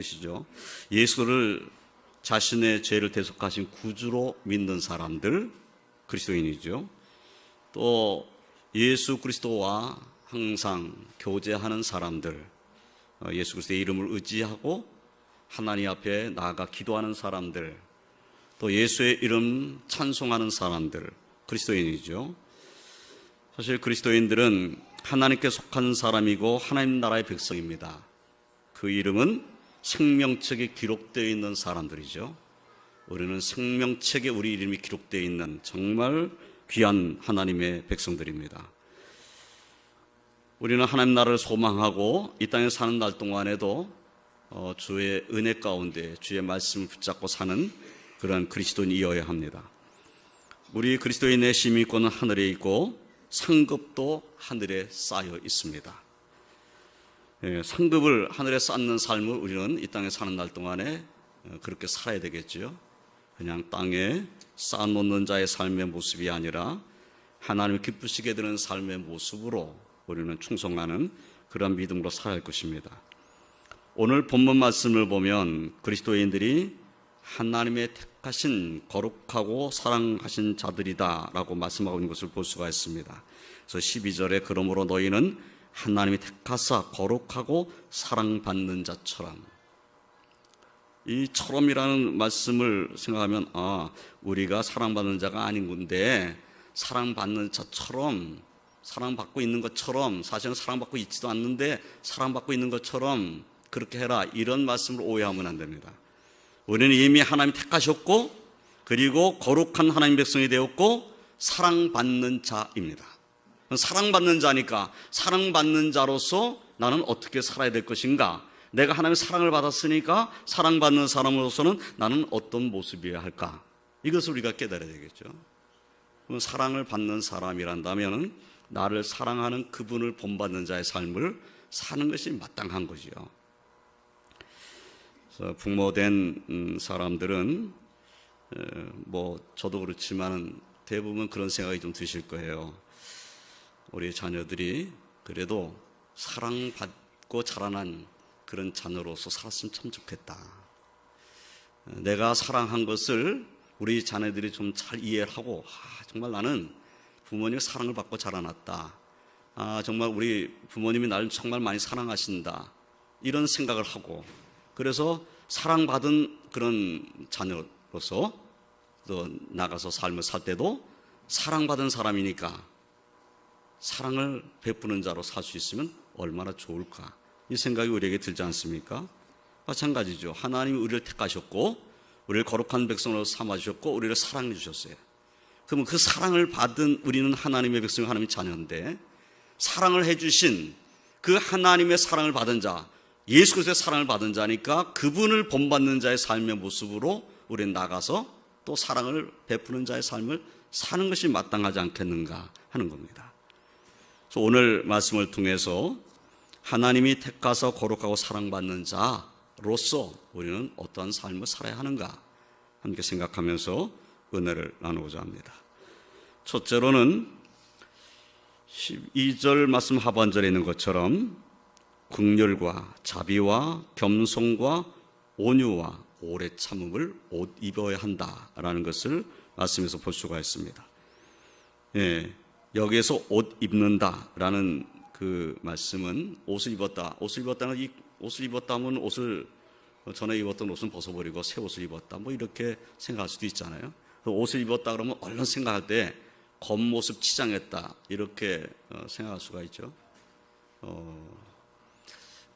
시죠. 예수를 자신의 죄를 대속하신 구주로 믿는 사람들, 그리스도인이죠. 또 예수 그리스도와 항상 교제하는 사람들, 예수 그리스도의 이름을 의지하고 하나님 앞에 나아가 기도하는 사람들, 또 예수의 이름 찬송하는 사람들, 그리스도인이죠. 사실 그리스도인들은 하나님께 속한 사람이고 하나님 나라의 백성입니다. 그 이름은 생명책에 기록되어 있는 사람들이죠. 우리는 생명책에 우리 이름이 기록되어 있는 정말 귀한 하나님의 백성들입니다. 우리는 하나님 나라를 소망하고 이 땅에 사는 날 동안에도 주의 은혜 가운데 주의 말씀을 붙잡고 사는 그런 그리스도인이어야 합니다. 우리 그리스도인의 시민권은 하늘에 있고 상급도 하늘에 쌓여 있습니다. 상급을 하늘에 쌓는 삶을 우리는 이 땅에 사는 날 동안에 그렇게 살아야 되겠죠. 그냥 땅에 쌓아놓는 자의 삶의 모습이 아니라 하나님을 기쁘시게 되는 삶의 모습으로 우리는 충성하는 그런 믿음으로 살아야 할 것입니다. 오늘 본문 말씀을 보면 그리스도인들이 하나님의 택하신 거룩하고 사랑하신 자들이다 라고 말씀하고 있는 것을 볼 수가 있습니다. 그래서 12절에 그러므로 너희는 하나님이 택하사 거룩하고 사랑받는 자처럼, 이 처럼이라는 말씀을 생각하면 우리가 사랑받는 자가 아닌 건데 사랑받는 자처럼, 사랑받고 있는 것처럼, 사실은 사랑받고 있지도 않는데 사랑받고 있는 것처럼 그렇게 해라, 이런 말씀을 오해하면 안 됩니다. 우리는 이미 하나님 택하셨고 그리고 거룩한 하나님 백성이 되었고 사랑받는 자입니다. 사랑받는 자니까 사랑받는 자로서 나는 어떻게 살아야 될 것인가, 내가 하나님의 사랑을 받았으니까 사랑받는 사람으로서는 나는 어떤 모습이어야 할까, 이것을 우리가 깨달아야 되겠죠. 사랑을 받는 사람이란다면 나를 사랑하는 그분을 본받는 자의 삶을 사는 것이 마땅한 거지요. 부모된 사람들은 저도 그렇지만 대부분 그런 생각이 좀 드실 거예요. 우리 자녀들이 그래도 사랑받고 자라난 그런 자녀로서 살았으면 참 좋겠다. 내가 사랑한 것을 우리 자녀들이 좀 잘 이해를 하고 정말 나는 부모님의 사랑을 받고 자라났다. 정말 우리 부모님이 나를 정말 많이 사랑하신다. 이런 생각을 하고, 그래서 사랑받은 그런 자녀로서 또 나가서 삶을 살 때도 사랑받은 사람이니까 사랑을 베푸는 자로 살 수 있으면 얼마나 좋을까, 이 생각이 우리에게 들지 않습니까? 마찬가지죠. 하나님이 우리를 택하셨고 우리를 거룩한 백성으로 삼아주셨고 우리를 사랑해 주셨어요. 그러면 그 사랑을 받은 우리는 하나님의 백성, 하나님의 자녀인데 사랑을 해주신 그 하나님의 사랑을 받은 자, 예수 그리스도의 사랑을 받은 자니까 그분을 본받는 자의 삶의 모습으로 우리는 나가서 또 사랑을 베푸는 자의 삶을 사는 것이 마땅하지 않겠는가 하는 겁니다. 그래서 오늘 말씀을 통해서 하나님이 택하서 거룩하고 사랑받는 자로서 우리는 어떠한 삶을 살아야 하는가 함께 생각하면서 은혜를 나누고자 합니다. 첫째로는 12절 말씀 하반절에 있는 것처럼 긍휼과 자비와 겸손과 온유와 오래 참음을 옷 입어야 한다라는 것을 말씀에서 볼 수가 있습니다. 여기에서 옷 입는다라는 그 말씀은 옷을 입었다. 옷을 입었다는 이 옷을 입었다 하면 옷을 전에 입었던 옷은 벗어버리고 새 옷을 입었다. 이렇게 생각할 수도 있잖아요. 옷을 입었다 그러면 얼른 생각할 때 겉모습 치장했다 이렇게 생각할 수가 있죠.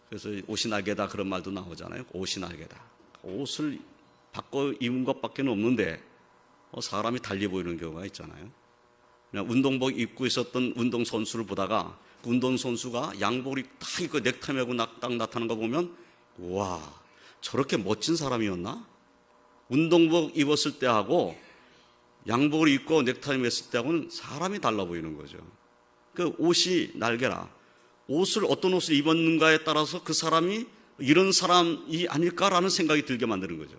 그래서 옷이 날개다 그런 말도 나오잖아요. 옷이 날개다. 옷을 바꿔 입은 것밖에 없는데 사람이 달리 보이는 경우가 있잖아요. 그냥 운동복 입고 있었던 운동선수를 보다가 그 운동선수가 양복을 다 입고 넥타이 메고 딱 나타나는 거 보면 와, 저렇게 멋진 사람이었나? 운동복 입었을 때하고 양복을 입고 넥타이 맸을 때하고는 사람이 달라 보이는 거죠. 그 옷이 날개라. 어떤 옷을 입었는가에 따라서 그 사람이 이런 사람이 아닐까라는 생각이 들게 만드는 거죠.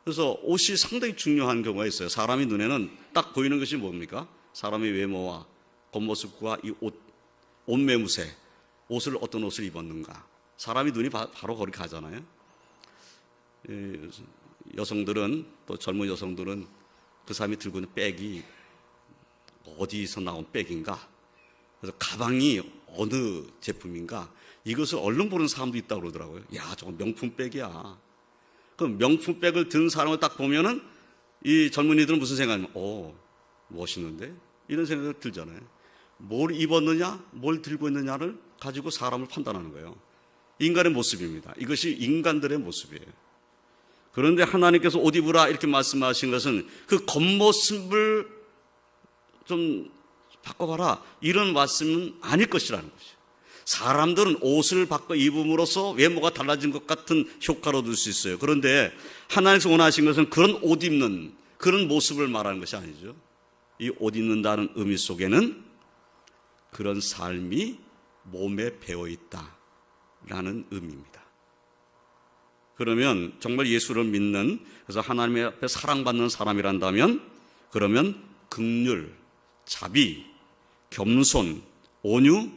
그래서 옷이 상당히 중요한 경우가 있어요. 사람이 눈에는 딱 보이는 것이 뭡니까? 사람의 외모와 겉모습과 이 옷 매무새, 어떤 옷을 입었는가. 사람이 눈이 바로 거기 가잖아요. 여성들은, 또 젊은 여성들은 그 사람이 들고 있는 백이 어디서 나온 백인가, 그래서 가방이 어느 제품인가, 이것을 얼른 보는 사람도 있다고 그러더라고요. 야, 저건 명품 백이야. 그럼 명품 백을 든 사람을 딱 보면은 이 젊은이들은 무슨 생각이냐면, 멋있는데? 이런 생각이 들잖아요. 뭘 입었느냐, 뭘 들고 있느냐를 가지고 사람을 판단하는 거예요. 인간의 모습입니다. 이것이 인간들의 모습이에요. 그런데 하나님께서 옷 입으라 이렇게 말씀하신 것은 그 겉모습을 좀 바꿔봐라, 이런 말씀은 아닐 것이라는 거죠. 사람들은 옷을 바꿔 입음으로써 외모가 달라진 것 같은 효과를 얻을 수 있어요. 그런데 하나님께서 원하신 것은 그런 옷 입는 그런 모습을 말하는 것이 아니죠. 이 옷 입는다는 의미 속에는 그런 삶이 몸에 배어 있다라는 의미입니다. 그러면 정말 예수를 믿는, 그래서 하나님의 앞에 사랑받는 사람이란다면, 그러면 긍휼, 자비, 겸손, 온유,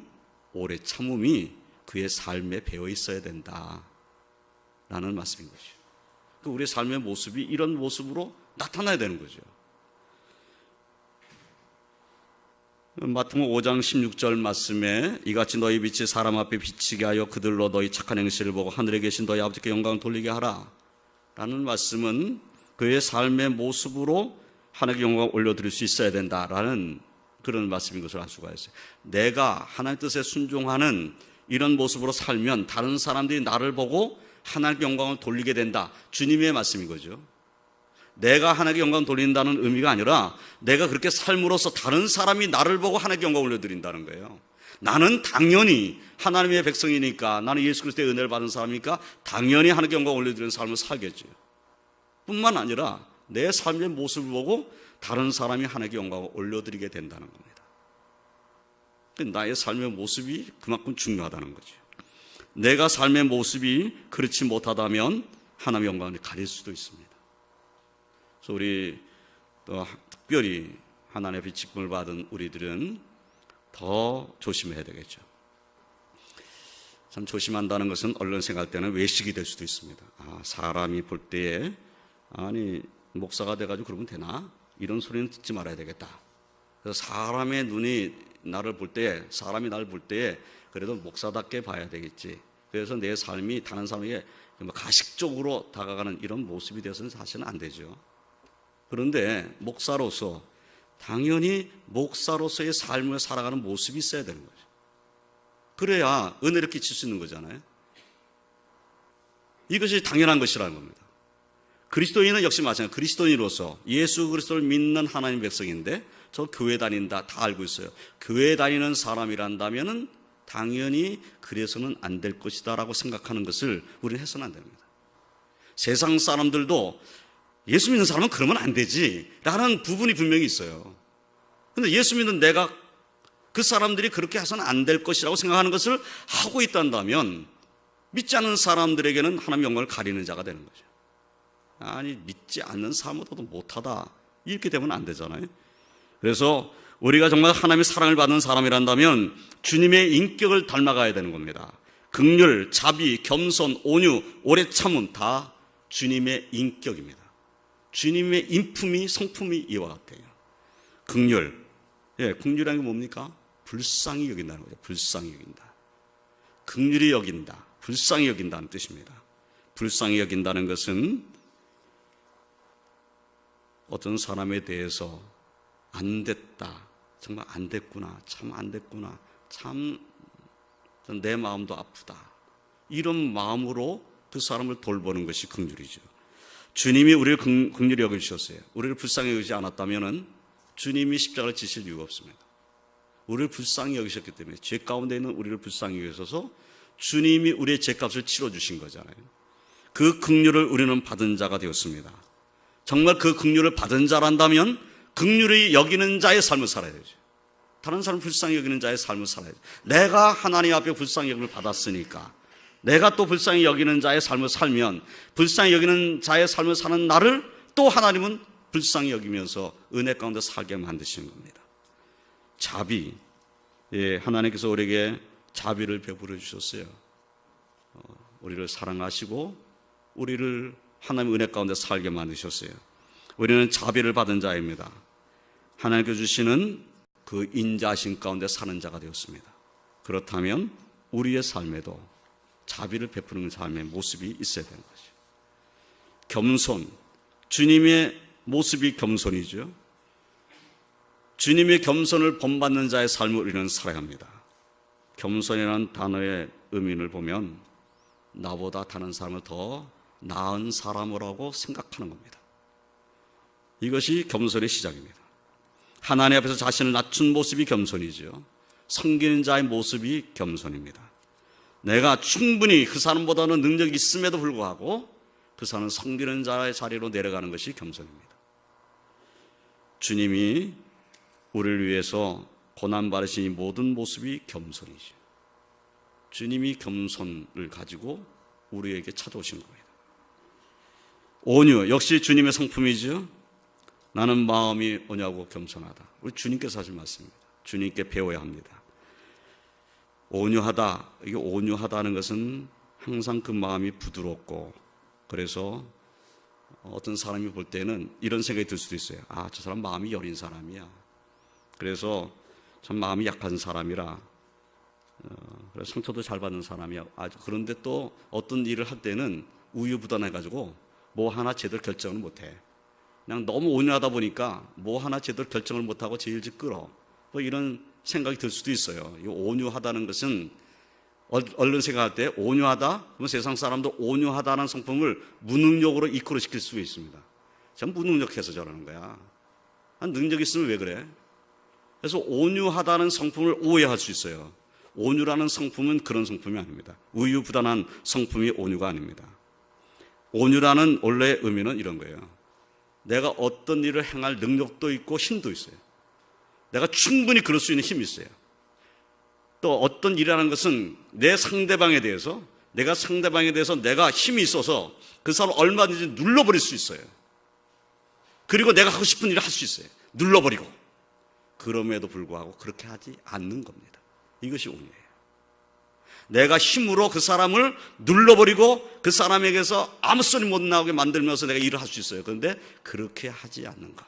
오래 참음이 그의 삶에 배어 있어야 된다라는 말씀인 거죠. 우리의 삶의 모습이 이런 모습으로 나타나야 되는 거죠. 마태복음 5장 16절 말씀에 이같이 너희 빛이 사람 앞에 비치게 하여 그들로 너희 착한 행실을 보고 하늘에 계신 너희 아버지께 영광을 돌리게 하라 라는 말씀은 그의 삶의 모습으로 하나님께 영광을 올려드릴 수 있어야 된다라는 그런 말씀인 것을 알 수가 있어요. 내가 하나님 뜻에 순종하는 이런 모습으로 살면 다른 사람들이 나를 보고 하나님께 영광을 돌리게 된다, 주님의 말씀인 거죠. 내가 하나님께 영광 돌린다는 의미가 아니라 내가 그렇게 삶으로써 다른 사람이 나를 보고 하나님께 영광 올려드린다는 거예요. 나는 당연히 하나님의 백성이니까, 나는 예수 그리스도의 은혜를 받은 사람이니까 당연히 하나님께 영광 올려드리는 삶을 살겠죠. 뿐만 아니라 내 삶의 모습을 보고 다른 사람이 하나님께 영광을 올려드리게 된다는 겁니다. 나의 삶의 모습이 그만큼 중요하다는 거죠. 내가 삶의 모습이 그렇지 못하다면 하나님의 영광을 가릴 수도 있습니다. 그래서 우리 또 특별히 하나님의 빛을 받은 우리들은 더 조심해야 되겠죠. 참 조심한다는 것은 언론 생각할 때는 외식이 될 수도 있습니다. 사람이 볼 때에 아니 목사가 돼가지고 그러면 되나? 이런 소리는 듣지 말아야 되겠다. 그래서 사람의 눈이 나를 볼 때, 사람이 나를 볼 때에 그래도 목사답게 봐야 되겠지. 그래서 내 삶이 다른 사람에게 가식적으로 다가가는 이런 모습이 되어서는 사실은 안 되죠. 그런데 목사로서 당연히 목사로서의 삶을 살아가는 모습이 있어야 되는 거죠. 그래야 은혜를 끼칠 수 있는 거잖아요. 이것이 당연한 것이라는 겁니다. 그리스도인은 역시 마찬가지예요. 그리스도인으로서 예수 그리스도를 믿는 하나님 백성인데 저 교회 다닌다, 다 알고 있어요. 교회 다니는 사람이란다면은 당연히 그래서는 안 될 것이다 라고 생각하는 것을 우리는 해서는 안 됩니다. 세상 사람들도 예수 믿는 사람은 그러면 안 되지 라는 부분이 분명히 있어요. 그런데 예수 믿는 내가 그 사람들이 그렇게 해서는 안 될 것이라고 생각하는 것을 하고 있단다면 믿지 않는 사람들에게는 하나님의 영광을 가리는 자가 되는 거죠. 아니 믿지 않는 사람보다도 못하다 이렇게 되면 안 되잖아요. 그래서 우리가 정말 하나님의 사랑을 받는 사람이란다면 주님의 인격을 닮아가야 되는 겁니다. 긍휼, 자비, 겸손, 온유, 오래 참음 다 주님의 인격입니다. 주님의 인품이, 성품이 이와 같아요. 긍휼, 긍휼이라는 게 뭡니까? 불쌍히 여긴다는 거죠. 불쌍히 여긴다. 긍휼히 여긴다, 불쌍히 여긴다는 뜻입니다. 불쌍히 여긴다는 것은 어떤 사람에 대해서 안 됐다, 정말 안 됐구나, 참 안 됐구나, 참 내 마음도 아프다, 이런 마음으로 그 사람을 돌보는 것이 긍휼이죠. 주님이 우리를 긍휼히 여겨주셨어요. 우리를 불쌍히 여기지 않았다면 주님이 십자가를 지실 이유가 없습니다. 우리를 불쌍히 여기셨기 때문에, 죄 가운데 있는 우리를 불쌍히 여기셔서 주님이 우리의 죄값을 치러주신 거잖아요. 그 긍휼을 우리는 받은 자가 되었습니다. 정말 그 긍휼을 받은 자란다면 긍휼히 여기는 자의 삶을 살아야 되죠. 다른 사람을 불쌍히 여기는 자의 삶을 살아야 되죠. 내가 하나님 앞에 불쌍히 여김을 받았으니까 내가 또 불쌍히 여기는 자의 삶을 살면, 불쌍히 여기는 자의 삶을 사는 나를 또 하나님은 불쌍히 여기면서 은혜 가운데 살게 만드시는 겁니다. 자비, 하나님께서 우리에게 자비를 베풀어 주셨어요. 우리를 사랑하시고 우리를 하나님의 은혜 가운데 살게 만드셨어요. 우리는 자비를 받은 자입니다. 하나님께서 주시는 그 인자하심 가운데 사는 자가 되었습니다. 그렇다면 우리의 삶에도 자비를 베푸는 삶의 모습이 있어야 되는 거죠. 겸손, 주님의 모습이 겸손이죠. 주님의 겸손을 본받는 자의 삶을 우리는 살아야 합니다. 겸손이라는 단어의 의미를 보면 나보다 다른 사람을 더 나은 사람이라고 생각하는 겁니다. 이것이 겸손의 시작입니다. 하나님 앞에서 자신을 낮춘 모습이 겸손이죠. 섬기는 자의 모습이 겸손입니다. 내가 충분히 그 사람보다는 능력이 있음에도 불구하고 그 사람은 섬기는 자의 자리로 내려가는 것이 겸손입니다. 주님이 우리를 위해서 고난받으신 이 모든 모습이 겸손이죠. 주님이 겸손을 가지고 우리에게 찾아오신 겁니다. 온유, 역시 주님의 성품이죠. 나는 마음이 온유하고 겸손하다. 우리 주님께서 하신 말씀입니다. 주님께 배워야 합니다. 온유하다, 이게 온유하다는 것은 항상 그 마음이 부드럽고, 그래서 어떤 사람이 볼 때는 이런 생각이 들 수도 있어요. 아, 저 사람 마음이 여린 사람이야. 그래서 참 마음이 약한 사람이라, 그래서 상처도 잘 받는 사람이야. 그런데 또 어떤 일을 할 때는 우유부단해가지고 뭐 하나 제대로 결정을 못해. 그냥 너무 온유하다 보니까 뭐 하나 제대로 결정을 못하고 질질 끌어. 뭐 이런 생각이 들 수도 있어요. 이 온유하다는 것은 얼른 생각할 때 온유하다? 그러면 세상 사람도 온유하다는 성품을 무능력으로 이끌어시킬 수 있습니다. 참 무능력해서 저러는 거야. 능력 있으면 왜 그래? 그래서 온유하다는 성품을 오해할 수 있어요. 온유라는 성품은 그런 성품이 아닙니다. 우유부단한 성품이 온유가 아닙니다. 온유라는 원래의 의미는 이런 거예요. 내가 어떤 일을 행할 능력도 있고 힘도 있어요. 내가 충분히 그럴 수 있는 힘이 있어요. 또 어떤 일이라는 것은 내 상대방에 대해서, 내가 상대방에 대해서 내가 힘이 있어서 그 사람을 얼마든지 눌러버릴 수 있어요. 그리고 내가 하고 싶은 일을 할 수 있어요. 눌러버리고. 그럼에도 불구하고 그렇게 하지 않는 겁니다. 이것이 온유예요. 내가 힘으로 그 사람을 눌러버리고 그 사람에게서 아무 소리 못 나오게 만들면서 내가 일을 할 수 있어요. 그런데 그렇게 하지 않는 것.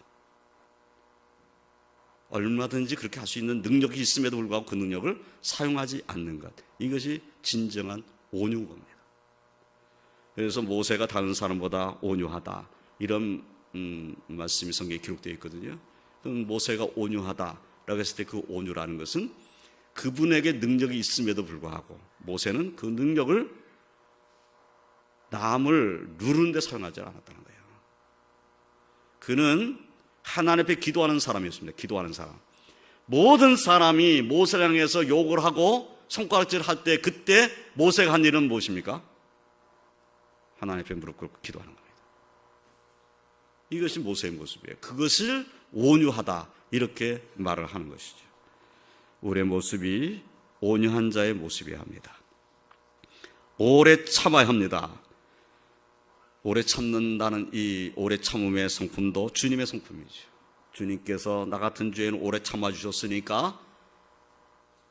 얼마든지 그렇게 할 수 있는 능력이 있음에도 불구하고 그 능력을 사용하지 않는 것. 이것이 진정한 온유인 겁니다. 그래서 모세가 다른 사람보다 온유하다. 이런 말씀이 성경에 기록되어 있거든요. 그럼 모세가 온유하다라고 했을 때 그 온유라는 것은 그분에게 능력이 있음에도 불구하고 모세는 그 능력을 남을 누르는 데 사용하지 않았다는 거예요. 그는 하나님 앞에 기도하는 사람이었습니다. 기도하는 사람. 모든 사람이 모세를 향해서 욕을 하고 손가락질을 할 때 그때 모세가 한 일은 무엇입니까? 하나님 앞에 무릎 꿇고 기도하는 겁니다. 이것이 모세의 모습이에요. 그것을 온유하다 이렇게 말을 하는 것이죠. 우리의 모습이 온유한 자의 모습이어야 합니다. 오래 참아야 합니다. 오래 참는다는 이 오래 참음의 성품도 주님의 성품이죠. 주님께서 나 같은 죄인을 오래 참아주셨으니까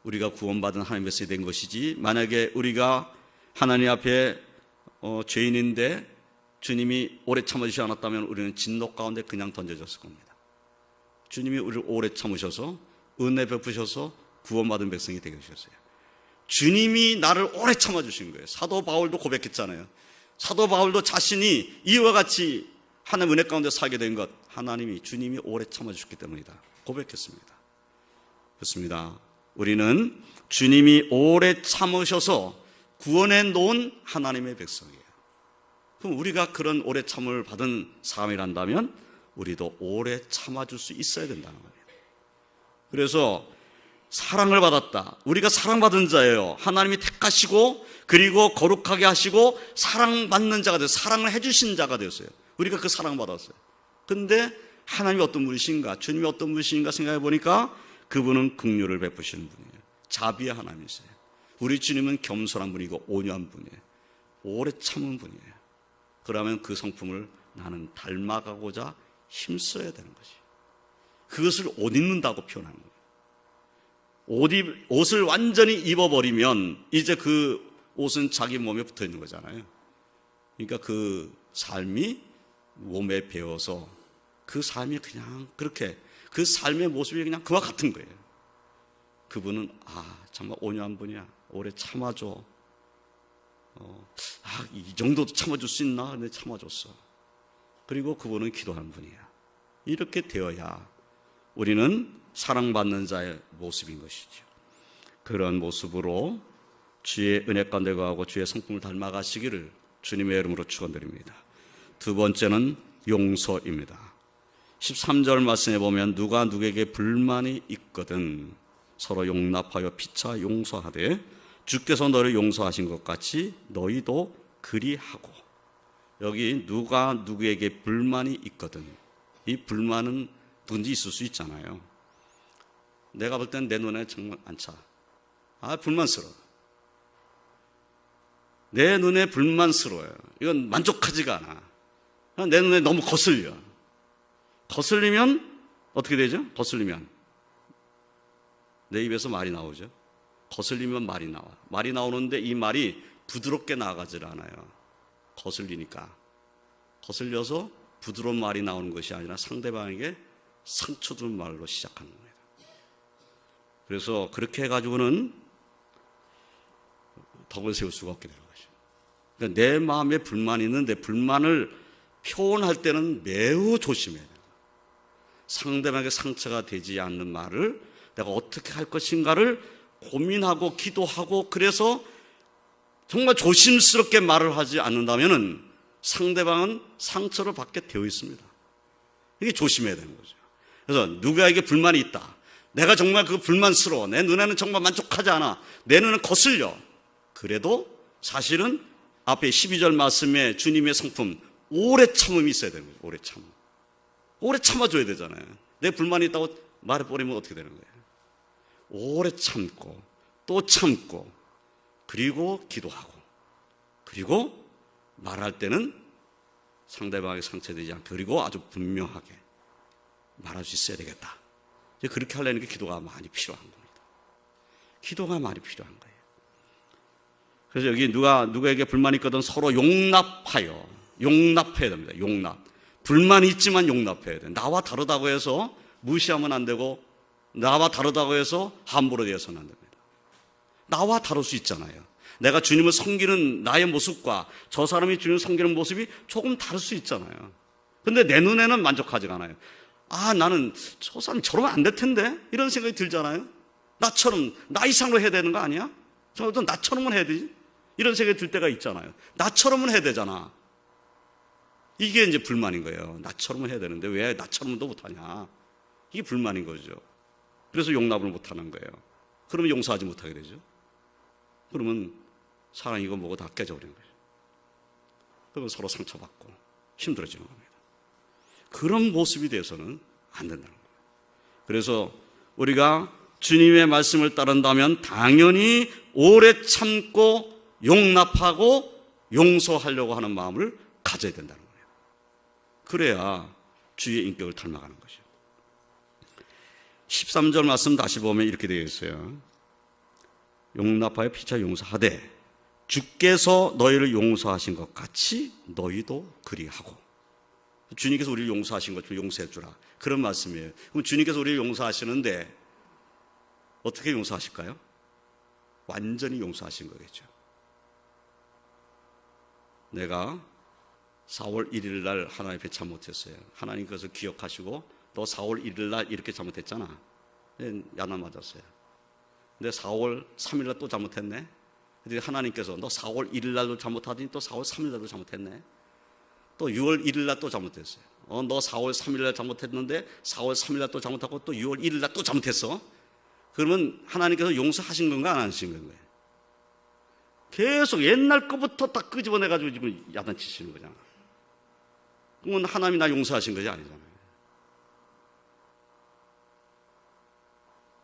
우리가 구원받은 하나님의 세대가 된 것이지, 만약에 우리가 하나님 앞에 죄인인데 주님이 오래 참아주지 않았다면 우리는 진노 가운데 그냥 던져졌을 겁니다. 주님이 우리를 오래 참으셔서 은혜 베푸셔서 구원받은 백성이 되게 하셨어요. 주님이 나를 오래 참아주신 거예요. 사도 바울도 고백했잖아요. 사도 바울도 자신이 이와 같이 하나님 은혜 가운데 살게 된 것, 하나님이 주님이 오래 참아주셨기 때문이다 고백했습니다. 그렇습니다. 우리는 주님이 오래 참으셔서 구원해 놓은 하나님의 백성이에요. 그럼 우리가 그런 오래 참을 받은 사람이란다면 우리도 오래 참아줄 수 있어야 된다는 거예요. 그래서 사랑을 받았다. 우리가 사랑받은 자예요. 하나님이 택하시고 그리고 거룩하게 하시고 사랑받는 자가 되었어요. 사랑을 해주신 자가 되었어요. 우리가 그 사랑받았어요. 근데 하나님이 어떤 분이신가, 주님이 어떤 분이신가 생각해 보니까 그분은 긍휼을 베푸시는 분이에요. 자비의 하나님이세요. 우리 주님은 겸손한 분이고 온유한 분이에요. 오래 참은 분이에요. 그러면 그 성품을 나는 닮아가고자 힘써야 되는 것이. 그것을 옷 입는다고 표현하는 거예요. 옷을 완전히 입어버리면 이제 그 옷은 자기 몸에 붙어 있는 거잖아요. 그러니까 그 삶이 몸에 배어서 그 삶이 그냥 그렇게 그 삶의 모습이 그냥 그와 같은 거예요. 그분은 정말 온유한 분이야. 오래 참아줘. 이 정도도 참아줄 수 있나? 근데 참아줬어. 그리고 그분은 기도하는 분이야. 이렇게 되어야 우리는 사랑받는 자의 모습인 것이죠. 그런 모습으로 주의 은혜 가운데 거하고 주의 성품을 닮아가시기를 주님의 이름으로 축원드립니다. 두 번째는 용서입니다. 13절 말씀에 보면 누가 누구에게 불만이 있거든 서로 용납하여 피차 용서하되 주께서 너를 용서하신 것 같이 너희도 그리하고. 여기 누가 누구에게 불만이 있거든, 이 불만은 누군지 있을 수 있잖아요. 내가 볼 땐 내 눈에 정말 안 차. 불만스러워. 내 눈에 불만스러워요. 이건 만족하지가 않아. 내 눈에 너무 거슬려. 거슬리면 어떻게 되죠? 거슬리면 내 입에서 말이 나오죠. 거슬리면 말이 나와. 말이 나오는데 이 말이 부드럽게 나가질 않아요. 거슬리니까. 거슬려서 부드러운 말이 나오는 것이 아니라 상대방에게 상처 준 말로 시작하는 겁니다. 그래서 그렇게 해가지고는 덕을 세울 수가 없게 되는 거죠. 그러니까 내 마음에 불만이 있는데 불만을 표현할 때는 매우 조심해야 돼요. 상대방에게 상처가 되지 않는 말을 내가 어떻게 할 것인가를 고민하고 기도하고, 그래서 정말 조심스럽게 말을 하지 않는다면 상대방은 상처를 받게 되어 있습니다. 이게 조심해야 되는 거죠. 그래서 누구에게 불만이 있다, 내가 정말 그 불만스러워, 내 눈에는 정말 만족하지 않아, 내 눈은 거슬려, 그래도 사실은 앞에 12절 말씀에 주님의 성품 오래 참음이 있어야 되는 거죠. 오래 참음. 오래 참아줘야 되잖아요. 내 불만이 있다고 말해버리면 어떻게 되는 거예요? 오래 참고 또 참고, 그리고 기도하고, 그리고 말할 때는 상대방에게 상처되지 않게, 그리고 아주 분명하게 말할 수 있어야 되겠다. 그렇게 하려는 게 기도가 많이 필요한 겁니다. 기도가 많이 필요한 거예요. 그래서 여기 누구에게 불만이 있거든 서로 용납해야 됩니다. 용납. 불만이 있지만 용납해야 돼. 나와 다르다고 해서 무시하면 안 되고, 나와 다르다고 해서 함부로 대해서는 안 됩니다. 나와 다를 수 있잖아요. 내가 주님을 섬기는 나의 모습과 저 사람이 주님을 섬기는 모습이 조금 다를 수 있잖아요. 근데 내 눈에는 만족하지가 않아요. 나는 저 사람 저러면 안 될 텐데, 이런 생각이 들잖아요. 나처럼, 나 이상으로 해야 되는 거 아니야? 저도 나처럼은 해야 되지, 이런 생각이 들 때가 있잖아요. 나처럼은 해야 되잖아. 이게 이제 불만인 거예요. 나처럼은 해야 되는데 왜 나처럼도 못하냐, 이게 불만인 거죠. 그래서 용납을 못하는 거예요. 그러면 용서하지 못하게 되죠. 그러면 사랑 이거 뭐고 다 깨져버리는 거예요. 그러면 서로 상처받고 힘들어지는 겁니다. 그런 모습이 돼서는 안 된다는 거예요. 그래서 우리가 주님의 말씀을 따른다면 당연히 오래 참고 용납하고 용서하려고 하는 마음을 가져야 된다는 거예요. 그래야 주의 인격을 닮아가는 것이죠. 13절 말씀 다시 보면 이렇게 되어 있어요. 용납하여 피차 용서하되 주께서 너희를 용서하신 것 같이 너희도 그리하고. 주님께서 우리를 용서하신 것처럼 용서해 주라, 그런 말씀이에요. 그럼 주님께서 우리를 용서하시는데 어떻게 용서하실까요? 완전히 용서하신 거겠죠. 내가 4월 1일 날 하나님 앞에 잘못했어요. 하나님께서 기억하시고 너 4월 1일 날 이렇게 잘못했잖아. 야단 맞았어요. 근데 4월 3일 날 또 잘못했네. 근데 하나님께서 너 4월 1일 날도 잘못하더니 또 4월 3일 날도 잘못했네. 또 6월 1일 날 또 잘못했어요. 너 4월 3일 날 잘못했는데 4월 3일 날 또 잘못하고 또 6월 1일 날 또 잘못했어. 그러면 하나님께서 용서하신 건가 안 하신 건가요? 계속 옛날 거부터 딱 끄집어내가지고 지금 야단치시는 거잖아. 그러면 하나님이 나 용서하신 것이 아니잖아요.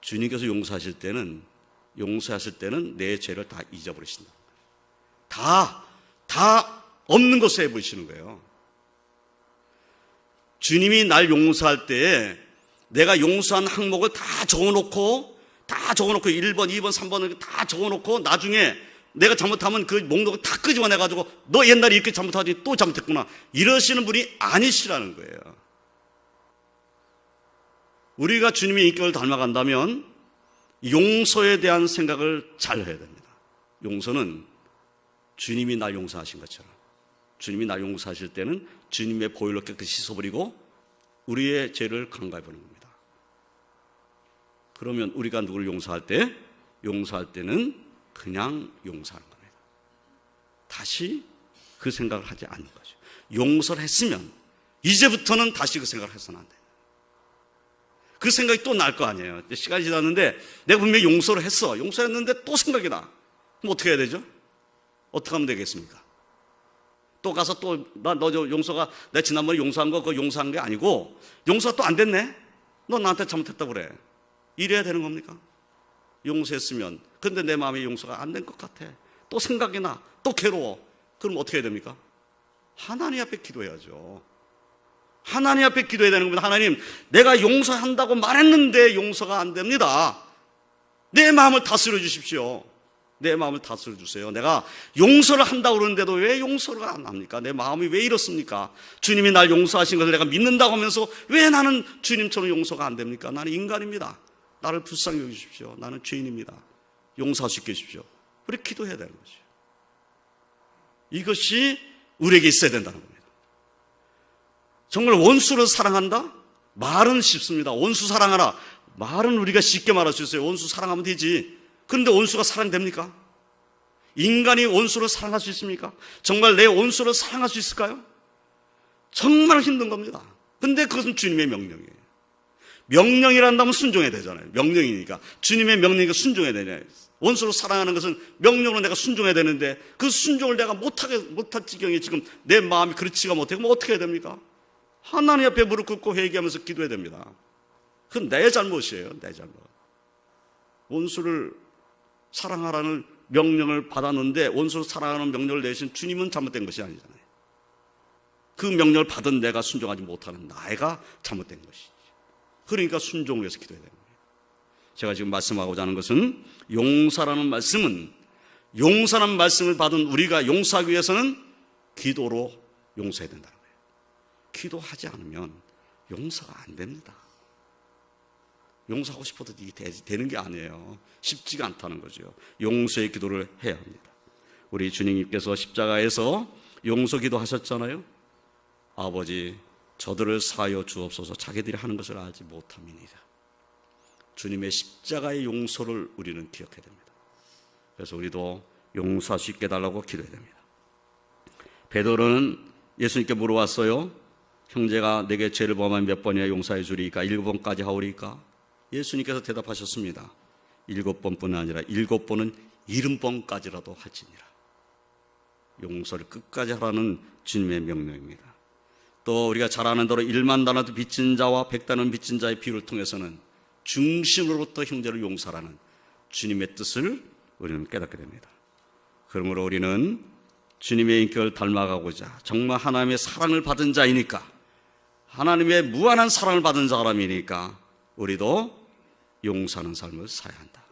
주님께서 용서하실 때는 내 죄를 다 잊어버리신다. 다 없는 것으로 해버리시는 거예요. 주님이 날 용서할 때에 내가 용서한 항목을 다 적어놓고 1번, 2번, 3번을 다 적어놓고 나중에 내가 잘못하면 그 목록을 다 끄집어내가지고 너 옛날에 이렇게 잘못하지 또 잘못했구나 이러시는 분이 아니시라는 거예요. 우리가 주님의 인격을 닮아간다면 용서에 대한 생각을 잘 해야 됩니다. 용서는 주님이 날 용서하신 것처럼, 주님이 날 용서하실 때는 주님의 보혈로 깨끗이 씻어버리고 우리의 죄를 강가해버리는 겁니다. 그러면 우리가 누구를 용서할 때는 그냥 용서하는 겁니다. 다시 그 생각을 하지 않는 거죠. 용서를 했으면 이제부터는 다시 그 생각을 해서는 안 돼요. 그 생각이 또 날 거 아니에요. 시간이 지났는데 내가 분명히 용서를 했어. 용서했는데 또 생각이 나. 그럼 어떻게 해야 되죠? 어떻게 하면 되겠습니까? 또 가서 또 너 용서가 내가 지난번에 용서한 거 그거 용서한 게 아니고 용서가 또 안 됐네? 너 나한테 잘못했다고 그래. 이래야 되는 겁니까? 용서했으면 근데 내 마음에 용서가 안 된 것 같아. 또 생각이 나. 또 괴로워. 그럼 어떻게 해야 됩니까? 하나님 앞에 기도해야죠. 하나님 앞에 기도해야 되는 겁니다. 하나님, 내가 용서한다고 말했는데 용서가 안 됩니다. 내 마음을 다스려 주십시오. 내 마음을 다스려 주세요. 내가 용서를 한다고 그러는데도 왜 용서를 안 합니까? 내 마음이 왜 이렇습니까? 주님이 날 용서하신 것을 내가 믿는다고 하면서 왜 나는 주님처럼 용서가 안 됩니까? 나는 인간입니다. 나를 불쌍히 여기십시오. 나는 죄인입니다. 용서할 수 있게 해주십시오. 우리 기도해야 되는 거죠. 이것이 우리에게 있어야 된다는 겁니다. 정말 원수를 사랑한다? 말은 쉽습니다. 원수 사랑하라. 말은 우리가 쉽게 말할 수 있어요. 원수 사랑하면 되지. 그런데 원수가 사랑됩니까? 인간이 원수를 사랑할 수 있습니까? 정말 내 원수를 사랑할 수 있을까요? 정말 힘든 겁니다. 근데 그것은 주님의 명령이에요. 명령이란다면 순종해야 되잖아요. 명령이니까. 주님의 명령이니까 순종해야 되잖아요. 원수를 사랑하는 것은 명령으로 내가 순종해야 되는데 그 순종을 내가 못할 지경에 지금 내 마음이 그렇지가 못해. 그럼 어떻게 해야 됩니까? 하나님 앞에 무릎 꿇고 회개하면서 기도해야 됩니다. 그건 내 잘못이에요. 내 잘못. 원수를 사랑하라는 명령을 받았는데 원수를 사랑하는 명령을 내신 주님은 잘못된 것이 아니잖아요. 그 명령을 받은 내가 순종하지 못하는 나가 잘못된 것이지. 그러니까 순종을 위해서 기도해야 됩니다. 제가 지금 말씀하고자 하는 것은 용서라는 말씀은 용서라는 말씀을 받은 우리가 용서하기 위해서는 기도로 용서해야 된다는 거예요. 기도하지 않으면 용서가 안 됩니다. 용서하고 싶어도 이게 되는 게 아니에요. 쉽지가 않다는 거죠. 용서의 기도를 해야 합니다. 우리 주님께서 십자가에서 용서 기도하셨잖아요. 아버지, 저들을 사하여 주옵소서. 자기들이 하는 것을 알지 못함이니라. 주님의 십자가의 용서를 우리는 기억해야 됩니다. 그래서 우리도 용서할 수 있게 해달라고 기도해야 됩니다. 베드로는 예수님께 물어왔어요. 형제가 내게 죄를 범하면 몇 번이나 용서해 주리까? 7번까지 하오리까? 예수님께서 대답하셨습니다. 7번뿐만 아니라 7번은 70번까지라도 할지니라. 용서를 끝까지 하라는 주님의 명령입니다. 또 우리가 잘 아는 대로 1만 달란트 빚진 자와 100달란트 빚진 자의 비유를 통해서는 중심으로부터 형제를 용서하라는 주님의 뜻을 우리는 깨닫게 됩니다. 그러므로 우리는 주님의 인격을 닮아가고자 정말 하나님의 사랑을 받은 자이니까, 하나님의 무한한 사랑을 받은 사람이니까 우리도 용서하는 삶을 살아야 한다.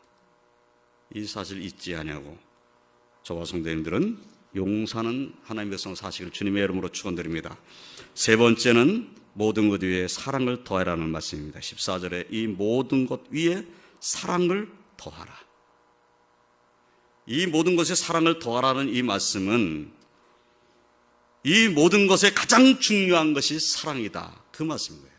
이 사실 잊지 아니하고 저와 성도님들은 용서하는 하나님의 백성 사시기를 주님의 이름으로 축원드립니다. 세 번째는 모든 것 위에 사랑을 더하라는 말씀입니다. 14절에 이 모든 것 위에 사랑을 더하라. 이 모든 것에 사랑을 더하라는 이 말씀은 이 모든 것에 가장 중요한 것이 사랑이다. 그 말씀이에요.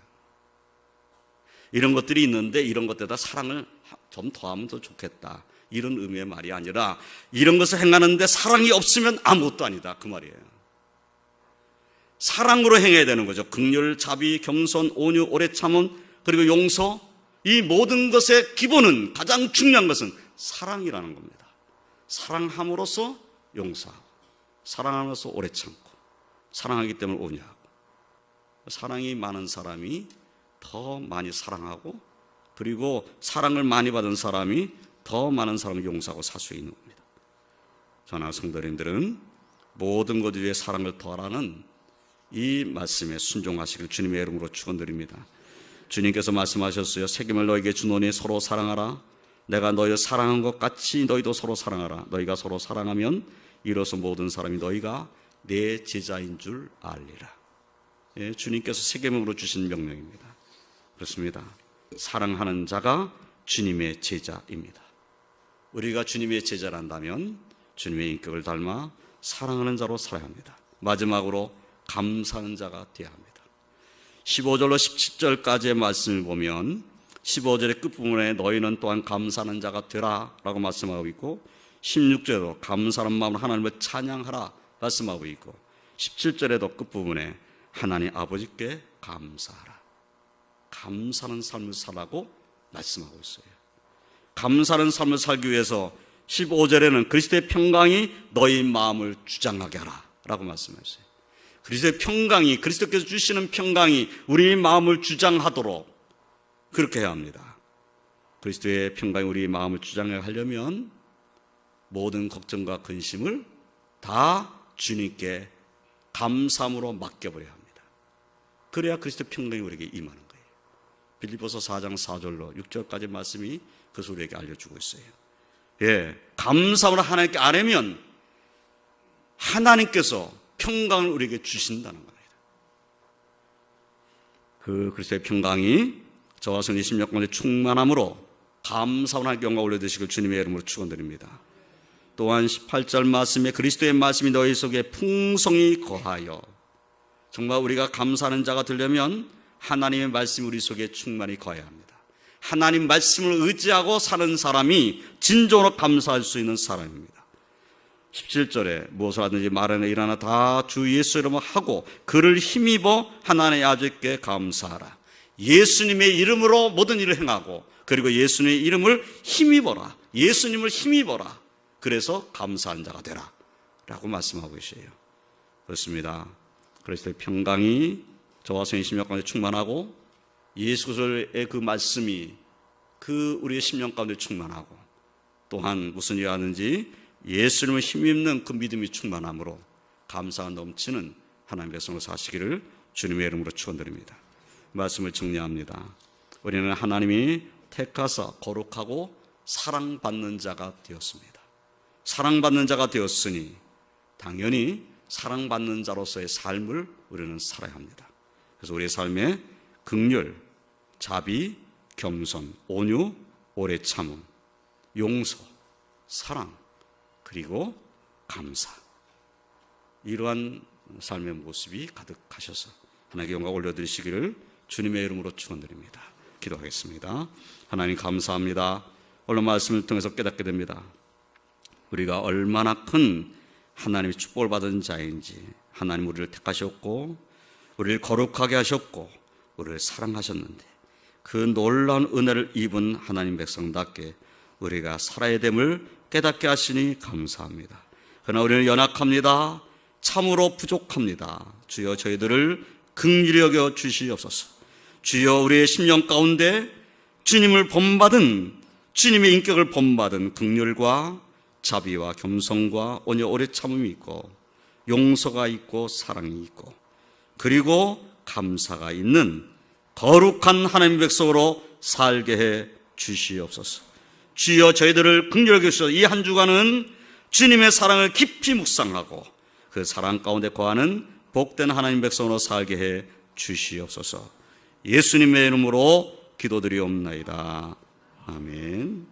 이런 것들이 있는데 이런 것들에다 사랑을 좀 더하면 더 좋겠다. 이런 의미의 말이 아니라 이런 것을 행하는데 사랑이 없으면 아무것도 아니다. 그 말이에요. 사랑으로 행해야 되는 거죠. 긍휼, 자비, 겸손, 온유, 오래 참음, 그리고 용서. 이 모든 것의 기본은, 가장 중요한 것은 사랑이라는 겁니다. 사랑함으로써 용서하고, 사랑함으로써 오래 참고, 사랑하기 때문에 온유하고. 사랑이 많은 사람이 더 많이 사랑하고, 그리고 사랑을 많이 받은 사람이 더 많은 사람을 용서하고 살 수 있는 겁니다. 저나 성도님들은 모든 것 위에 사랑을 더하라는 이 말씀에 순종하시길 주님의 이름으로 축원드립니다. 주님께서 말씀하셨어요. 책임을 너에게 주노니 서로 사랑하라. 내가 너희를 사랑한 것 같이 너희도 서로 사랑하라. 너희가 서로 사랑하면 이로써 모든 사람이 너희가 내 제자인 줄 알리라. 예, 주님께서 세계명으로 주신 명령입니다. 그렇습니다. 사랑하는 자가 주님의 제자입니다. 우리가 주님의 제자란다면 주님의 인격을 닮아 사랑하는 자로 살아야 합니다. 마지막으로 감사하는 자가 되어야 합니다. 15절로 17절까지의 말씀을 보면 15절의 끝부분에 너희는 또한 감사하는 자가 되라 라고 말씀하고 있고, 16절에도 감사하는 마음으로 하나님을 찬양하라 말씀하고 있고, 17절에도 끝부분에 하나님 아버지께 감사하라, 감사하는 삶을 살라고 말씀하고 있어요. 감사하는 삶을 살기 위해서 15절에는 그리스도의 평강이 너희 마음을 주장하게 하라 라고 말씀하셨어요. 그리스도의 평강이, 그리스도께서 주시는 평강이 우리 마음을 주장하도록 그렇게 해야 합니다. 그리스도의 평강이 우리 마음을 주장하게 하려면 모든 걱정과 근심을 다 주님께 감사함으로 맡겨버려야 합니다. 그래야 그리스도의 평강이 우리에게 임하는 거예요. 빌립보서 4장 4절로 6절까지 말씀이 그것을 우리에게 알려주고 있어요. 예, 감사함으로 하나님께 아뢰면 하나님께서 평강을 우리에게 주신다는 겁니다. 그 그리스도의 평강이 저와 성령 20년 가운데 충만함으로 감사와 하나님께 영광 올려드시길 주님의 이름으로 축원드립니다. 또한 18절 말씀에 그리스도의 말씀이 너희 속에 풍성히 거하여, 정말 우리가 감사하는 자가 되려면 하나님의 말씀이 우리 속에 충만히 거해야 합니다. 하나님 말씀을 의지하고 사는 사람이 진정으로 감사할 수 있는 사람입니다. 17절에 무엇을 하든지 말하나 일하나 다 주 예수 이름으로 하고 그를 힘입어 하나님의 아버지께 감사하라. 예수님의 이름으로 모든 일을 행하고, 그리고 예수님의 이름을 힘입어라. 예수님을 힘입어라. 그래서 감사한 자가 되라 라고 말씀하고 계세요. 그렇습니다. 그리스도의 평강이 저와 성의 심령 가운데 충만하고, 예수 그리스도의 그 말씀이 그 우리의 심령 가운데 충만하고, 또한 무슨 일을 하든지 예수님을 힘입는 그 믿음이 충만함으로 감사가 넘치는 하나님의 백성으로 사시기를 주님의 이름으로 축원드립니다. 말씀을 정리합니다. 우리는 하나님이 택하사 거룩하고 사랑받는 자가 되었습니다. 사랑받는 자가 되었으니 당연히 사랑받는 자로서의 삶을 우리는 살아야 합니다. 그래서 우리의 삶에 긍휼, 자비, 겸손, 온유, 오래 참음, 용서, 사랑, 그리고 감사, 이러한 삶의 모습이 가득하셔서 하나님께 영광 올려드리시기를 주님의 이름으로 축원드립니다. 기도하겠습니다. 하나님 감사합니다. 오늘 말씀을 통해서 깨닫게 됩니다. 우리가 얼마나 큰 하나님의 축복을 받은 자인지, 하나님 우리를 택하셨고 우리를 거룩하게 하셨고 우리를 사랑하셨는데 그 놀라운 은혜를 입은 하나님 백성답게 우리가 살아야 됨을 깨닫게 하시니 감사합니다. 그러나 우리는 연약합니다. 참으로 부족합니다. 주여 저희들을 긍휼히 여겨 주시옵소서. 주여 우리의 심령 가운데 주님을 본받은, 주님의 인격을 본받은 긍휼과 자비와 겸손과 온유 오래 참음이 있고, 용서가 있고 사랑이 있고, 그리고 감사가 있는 거룩한 하나님의 백성으로 살게 해 주시옵소서. 주여 저희들을 긍휼히 여기소서. 이 한 주간은 주님의 사랑을 깊이 묵상하고 그 사랑 가운데 거하는 복된 하나님 백성으로 살게 해 주시옵소서. 예수님의 이름으로 기도드리옵나이다. 아멘.